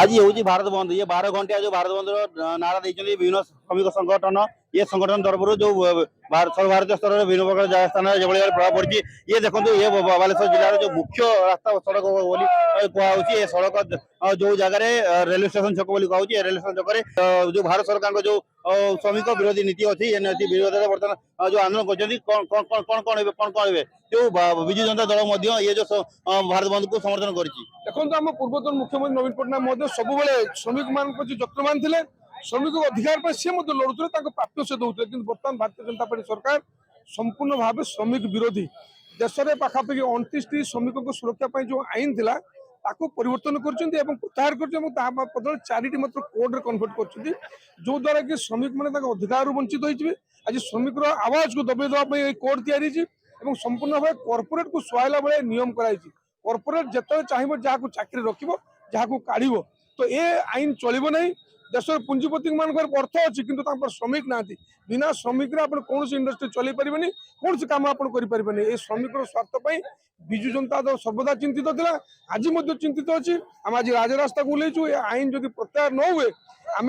आज हूँ भारत बंद ये 12 घंटे जो भारत बंद नारा देते विभिन्न श्रमिक संगठन ये संगठन तरफ जो सर्वभारतीय स्तर में विभिन्न प्रकार स्थान जो प्रभाव पड़ी ये देखो ये बालेश्वर जिलार जो मुख्य रास्ता सड़क बोली कहुच्छी ये सड़क जो जगह रेलवे स्टेशन छक बोली कहुच्छी रेलवे स्टेशन छक जो भारत सरकार जो श्रमिक विरोधी नीति अच्छी ये नीति विरोध में बर्तमान जो आंदोलन कर जो विजु जनता दल ये जो भारत बंद को समर्थन कर देखो आम पूर्वतन मुख्यमंत्री नवीन पट्टनायक सब श्रमिक मान जत्नवान थे श्रमिक अधिकार पर सी लड़ुते प्राप्य से दूसरे कि बर्तमान भारतीय जनता पार्टी सरकार संपूर्ण भाव श्रमिक विरोधी देश में पाखापाखि 29 श्रमिकों को सुरक्षा जो आईन थिला ताको परिवर्तन कर प्रत्याहार कर चारिटी मात्र कोर्ट कन्वर्ट कर जो द्वारा कि श्रमिक मैंने अधिकार वंचित होती आज श्रमिक आवाज को दबाई देवाई कोर्ट या संपूर्ण भाव कॉर्पोरेट को सुहाइला भाई नियम कराई कॉर्पोरेट जिते चाहिए जहाँ चाकरी रखिबो जहाँ काढ़ तो ये आईन चलो ना देश पुंजीपति मान अर्थ अच्छी कि श्रमिक ना बिना श्रमिक कौन इंडस्ट्री चल पारे कौन कम आप करें श्रमिक स्वार्थ विजु जनता दल सर्वदा चिंतित था आज चिंतित अच्छी आम आज राजरास्ता को ओल्लू आईन जब प्रत्याहार न हुए आम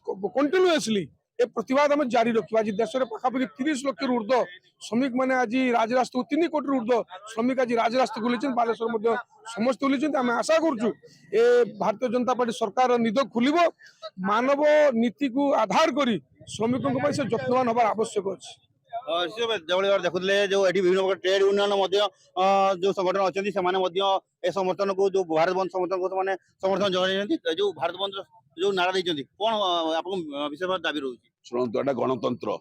कंटिन्यूअसली ए प्रतिवाद आम जारी रखा आज देश में पाखापाखि 30 लाख ऊर्ध श्रमिक मैंने आज राजरास्ता 3 कोटी ऊर्ध श्रमिक आज राजरास्ता को बालेश्वर समस्त ओल्लि आम आशा करुँ भारतीय जनता पार्टी सरकार निद खुल मानव नीति को आधार कर श्रमिकों से जत्नवान हबार आवश्यक अच्छी जो देखुले जो विभिन्न प्रकार ट्रेड यूनियन जो संगठन अच्छा ए समर्थन को जो भारत बंद समर्थन को समर्थन जगह जो भारत बंद जो नारा देते कौन आप विशेष दाबी रोचे शुणु एटा गणतंत्र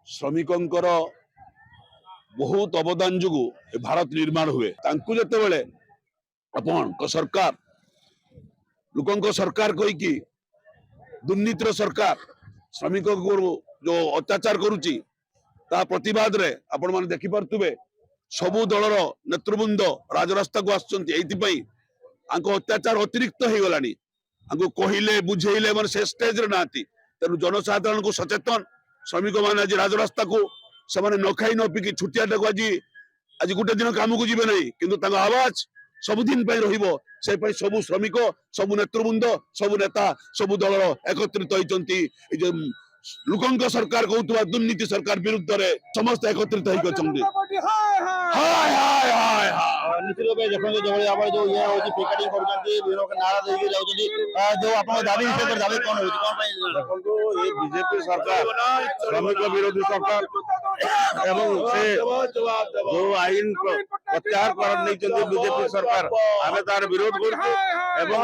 श्रमिकों बहुत अवदान जो भारत निर्माण हुए जिते आपण सरकार लोकों सरकार कहीकि दुर्नीतिर सरकार श्रमिक जो अत्याचार करुच्ची प्रतिवाद रे आपण माने देखि पारथुबे सबु दलर नेतृवृंद राजरास्ता को आसुचंती अत्याचार अतिरिक्त हो गलानी कहले बुझेले माने से स्टेज रे नाती तेनु जनसाधारण को सचेतन श्रमिक माने आज राजरास्ता को से न खाई न पिकी छुटिया टाक आज गोटे दिन काम को जीवे नहीं किंतु आवाज सबुदिन रहिबो से सबु श्रमिक सबु नेतृवृंद सबु नेता सबु दलर एकत्रित होइचंती लोकों सरकार कहूथुवा दुर्नीति सरकार विरुद्ध रे समस्त एकत्रित होइकचंती हाय हाय हाय निश्चित रूप से देखो जो आप जो ये होची पिकेटिंग करचंती विभिन्न के नारा देके जाउचंती जो आपन दाबी विषय पर दाबी कोन होची कोन पई देखंतु ये बीजेपी सरकार श्रमिक विरोधी सरकार एवं से जो आईन प्रत्याहार कर नहीं बीजेपी सरकार आमे तार विरोध करछु एवं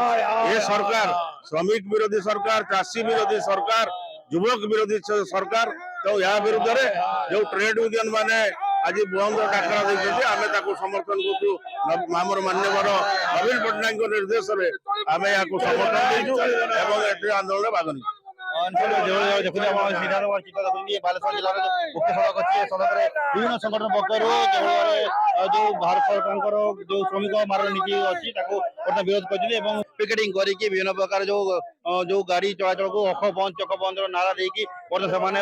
ये सरकार श्रमिक विरोधी सरकार चाषी विरोधी सरकार युवक विरोधी सरकार तो या विरुद्ध रे जो ट्रेड यूनियन माने आज बंद डाकरा देते आमे ताको समर्थन करछु मामर मान्यवर नवीन पट्टनायक निर्देश रे आमे याको समर्थन देछु एवं एटे आंदोलन भाग नेछु देखुले बालेश्वर जिलार मुख्य सड़क अच्छी सड़क विभिन्न संगठन पक्ष जो भारत सरकार जो श्रमिक मारण नीति अच्छी विरोध कर पिकेटिंग करके विभिन्न प्रकार जो गाड़ी चलाचल को अख बंद चक बंद नारा देकी बर्तमान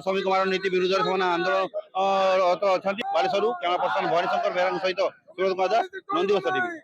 श्रमिक मारण नीति विरुद्ध आंदोलन अच्छा बालेश्वर कैमरा पर्सन भवानी शंकर बेहरा सहित सुरज नंदीबस टीवी।